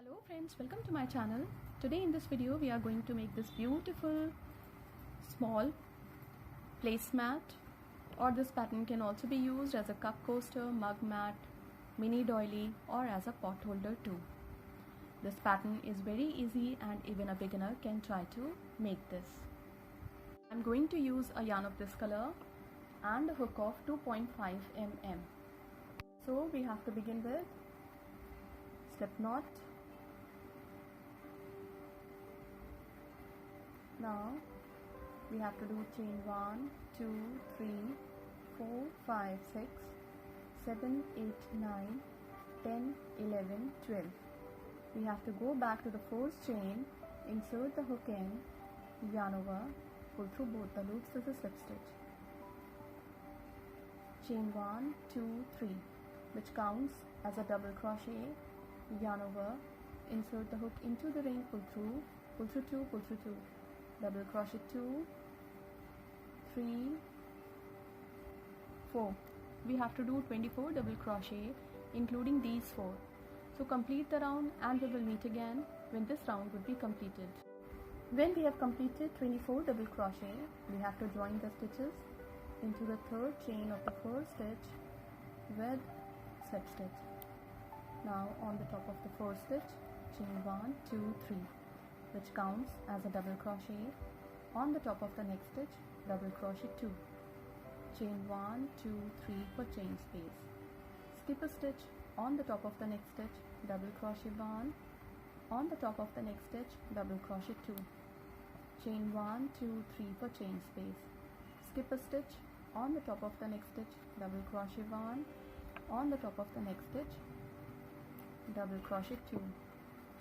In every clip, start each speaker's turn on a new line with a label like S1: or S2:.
S1: Hello friends, welcome to my channel. Today in this video we are going to make this beautiful small placemat, or this pattern can also be used as a cup coaster, mug mat, mini doily, or as a pot holder too. This pattern is very easy and even a beginner can try to make this. I'm going to use a yarn of this color and a hook of 2.5 mm. So we have to begin with slip knot. Now we have to do chain 1, 2, 3, 4, 5, 6, 7, 8, 9, 10, 11, 12. We have to go back to the first chain, insert the hook in, yarn over, pull through both the loops to the slip stitch. Chain 1, 2, 3, which counts as a double crochet, yarn over, insert the hook into the ring, pull through 2, pull through 2. Double crochet 2, 3, 4. We have to do 24 double crochet including these 4. So complete the round and we will meet again when this round would be completed. When we have completed 24 double crochet, we have to join the stitches into the third chain of the first stitch with slip stitch. Now on the top of the first stitch, chain 1, 2, 3. Which counts as a double crochet. On the top of the next stitch, double crochet 2. Chain 1, 2, 3 for chain space. Skip a stitch on the top of the next stitch, double crochet 1. On the top of the next stitch, double crochet 2. Chain 1, 2, 3 for chain space. Skip a stitch on the top of the next stitch, double crochet 1. On the top of the next stitch, double crochet 2.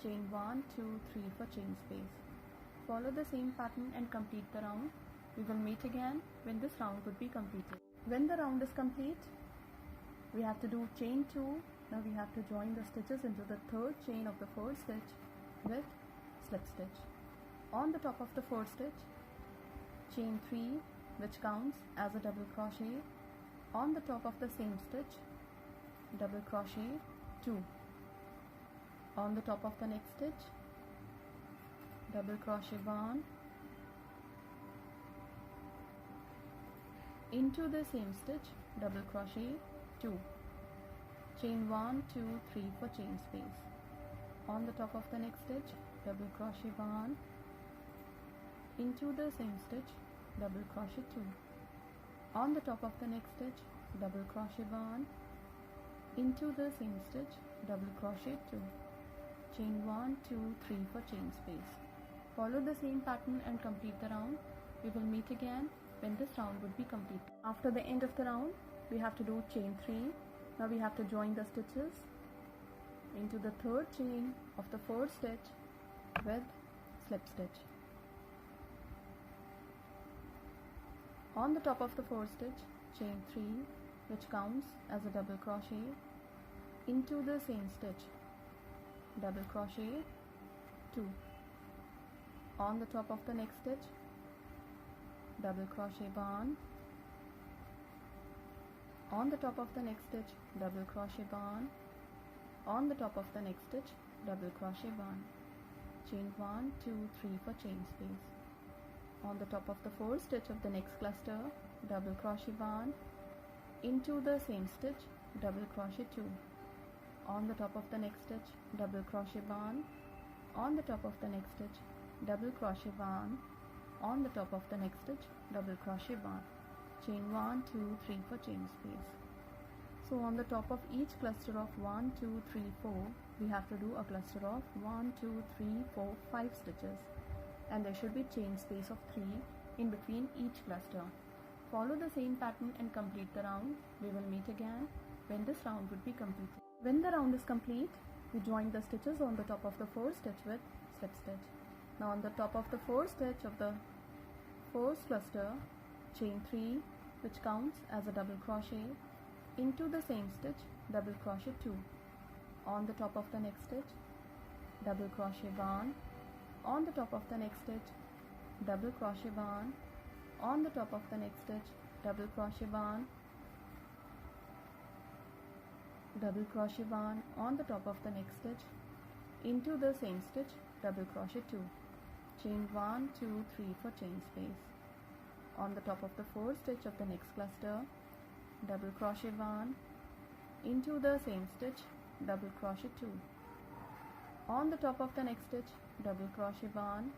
S1: Chain 1, 2, 3 for chain space. Follow the same pattern and complete the round. We will meet again when this round would be completed. When the round is complete, we have to do chain 2. Now we have to join the stitches into the third chain of the first stitch with slip stitch. On the top of the first stitch, chain 3, which counts as a double crochet. On the top of the same stitch, double crochet 2. On the top of the next stitch, double crochet 1, into the same stitch, double crochet 2, chain 1, 2, 3 for chain space. On the top of the next stitch, double crochet 1, into the same stitch, double crochet 2. On the top of the next stitch, double crochet 1, into the same stitch, double crochet 2. Chain 1, 2, 3 for chain space. Follow the same pattern and complete the round. We will meet again when this round would be complete. After the end of the round, we have to do chain 3. Now we have to join the stitches into the third chain of the first stitch with slip stitch. On the top of the first stitch, chain 3, which counts as a double crochet, into the same stitch, double crochet 2. On the top of the next stitch, double crochet 1. On the top of the next stitch, double crochet 1. On the top of the next stitch, double crochet 1. Chain 1, 2, 3 for chain space. On the top of the fourth stitch of the next cluster, double crochet 1. Into the same stitch, double crochet 2. On the top of the next stitch, double crochet 1. On the top of the next stitch, double crochet 1. On the top of the next stitch, double crochet 1. Chain 1, 2, 3 for chain space. So on the top of each cluster of 1, 2, 3, 4, we have to do a cluster of 1, 2, 3, 4, 5 stitches. And there should be chain space of 3 in between each cluster. Follow the same pattern and complete the round. We will meet again when this round would be completed. When the round is complete, we join the stitches on the top of the first stitch with slip stitch. Now on the top of the first stitch of the first cluster, chain 3, which counts as a double crochet, into the same stitch, double crochet 2. On the top of the next stitch, double crochet 1. On the top of the next stitch, double crochet 1. On the top of the next stitch, double crochet 1. Double crochet 1 on the top of the next stitch, into the same stitch, double crochet 2, chain 1, 2, 3 for chain space. On the top of the fourth stitch of the next cluster, double crochet 1, into the same stitch, double crochet 2. On the top of the next stitch, double crochet 1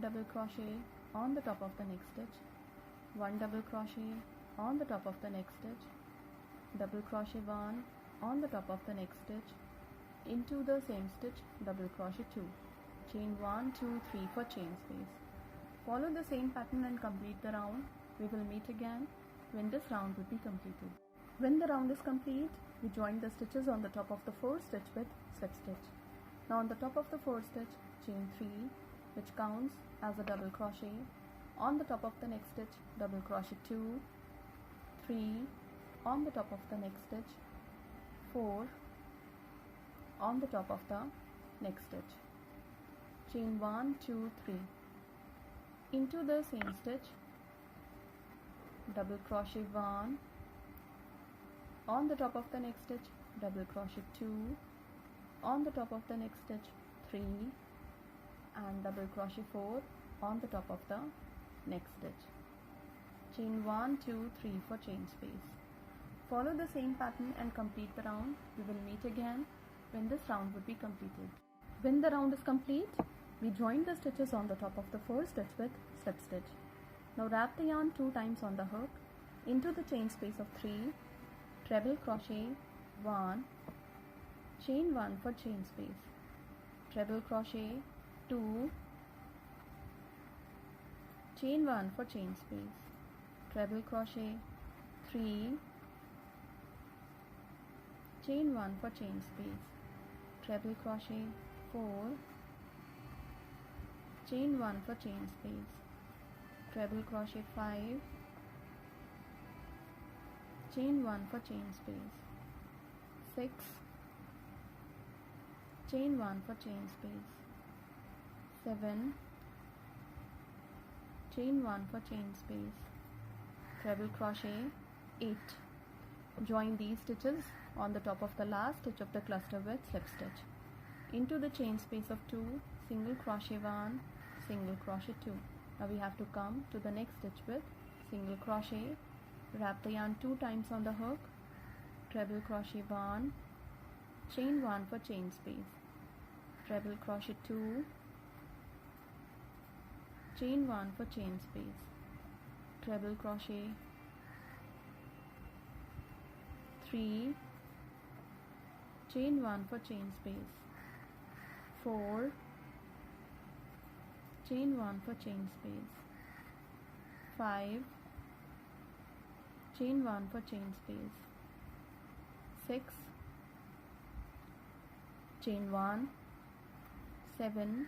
S1: double crochet on the top of the next stitch, 1 double crochet on the top of the next stitch, double crochet 1 on the top of the next stitch, into the same stitch, double crochet 2, chain 1, 2, 3 for chain space. Follow the same pattern and complete the round. We will meet again when this round will be completed. When the round is complete, we join the stitches on the top of the fourth stitch with slip stitch. Now on the top of the fourth stitch, chain 3, which counts as a double crochet. On the top of the next stitch, double crochet 2, 3, on the top of the next stitch, 4, on the top of the next stitch, chain 1, 2, 3, into the same stitch, double crochet 1, on the top of the next stitch, double crochet 2, on the top of the next stitch, 3, and double crochet 4 on the top of the next stitch, chain 1, 2, 3 for chain space. Follow the same pattern and complete the round. We will meet again when this round would be completed. When the round is complete, we join the stitches on the top of the fourth stitch with slip stitch. Now wrap the yarn 2 times on the hook, into the chain space of 3, treble crochet 1, chain 1 for chain space, treble crochet 2, chain 1 for chain space, treble crochet 3, chain 1 for chain space, treble crochet 4, chain 1 for chain space, treble crochet 5, chain 1 for chain space, 6, chain 1 for chain space, 7, chain 1 for chain space, treble crochet 8. Join these stitches on the top of the last stitch of the cluster with slip stitch. Into the chain space of 2, single crochet 1, single crochet 2. Now we have to come to the next stitch with single crochet, wrap the yarn 2 times on the hook, treble crochet 1, chain 1 for chain space, treble crochet 2, chain 1 for chain space, treble crochet 3, chain 1 for chain space, 4, chain 1 for chain space, 5, chain 1 for chain space, 6, chain 1, 7,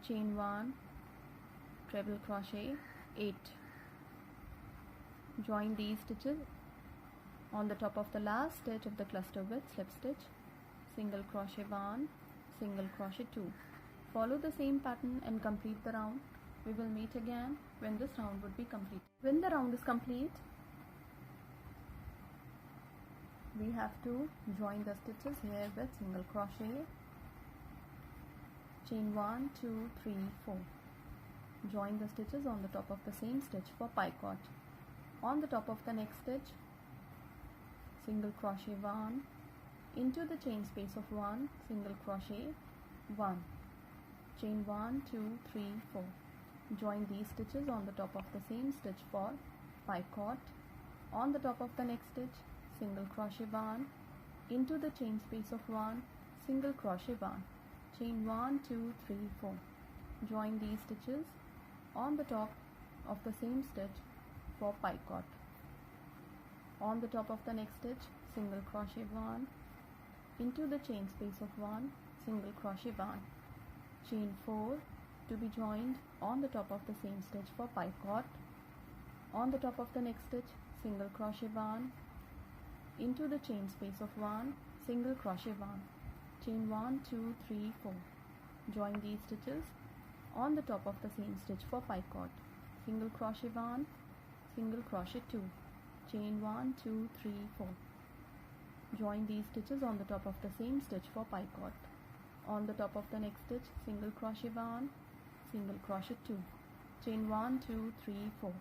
S1: chain 1, treble crochet 8. Join these stitches on the top of the last stitch of the cluster with slip stitch, single crochet 1, single crochet 2. Follow the same pattern and complete the round. We will meet again when this round would be complete. When the round is complete, we have to join the stitches here with single crochet, chain 1, 2, 3, 4. Join the stitches on the top of the same stitch for picot. On the top of the next stitch, single crochet 1, into the chain space of 1, single crochet 1, chain 1, 2, 3, 4. Join these stitches on the top of the same stitch for picot. On the top of the next stitch, single crochet 1, into the chain space of 1, single crochet 1, chain 1, 2, 3, 4. Join these stitches on the top of the same stitch for picot. On the top of the next stitch, single crochet 1, into the chain space of 1, single crochet 1, chain 4 to be joined on the top of the same stitch for picot. On the top of the next stitch, single crochet 1, into the chain space of 1, single crochet 1, chain 1, 2, 3, 4. Join these stitches on the top of the same stitch for picot, single crochet 1, single crochet 2, chain 1, 2, 3, 4. Join these stitches on the top of the same stitch for picot. On the top of the next stitch, single crochet 1, single crochet 2, chain 1, 2, 3, 4.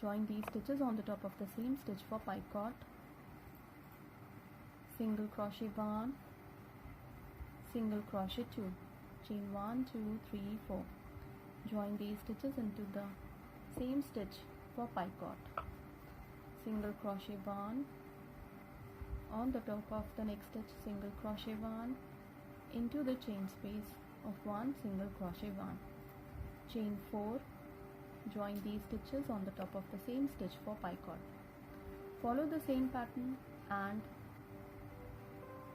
S1: Join these stitches on the top of the same stitch for picot. Single crochet 1, single crochet 2, chain 1, 2, 3, 4. Join these stitches into the same stitch for picot. Single crochet 1, on the top of the next stitch, single crochet 1, into the chain space of 1, single crochet 1, chain 4. Join these stitches on the top of the same stitch for picot. Follow the same pattern and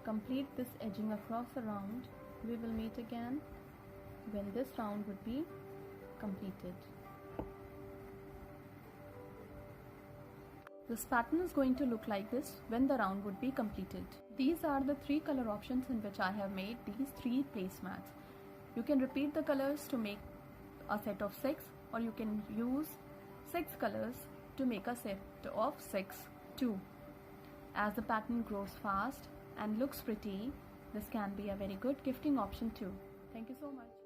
S1: complete this edging across a round. We will meet again when this round would be completed. This pattern is going to look like this when the round would be completed. These are the 3 color options in which I have made these 3 placemats. You can repeat the colors to make a set of 6, or you can use 6 colors to make a set of 6 too. As the pattern grows fast and looks pretty, this can be a very good gifting option too. Thank you so much.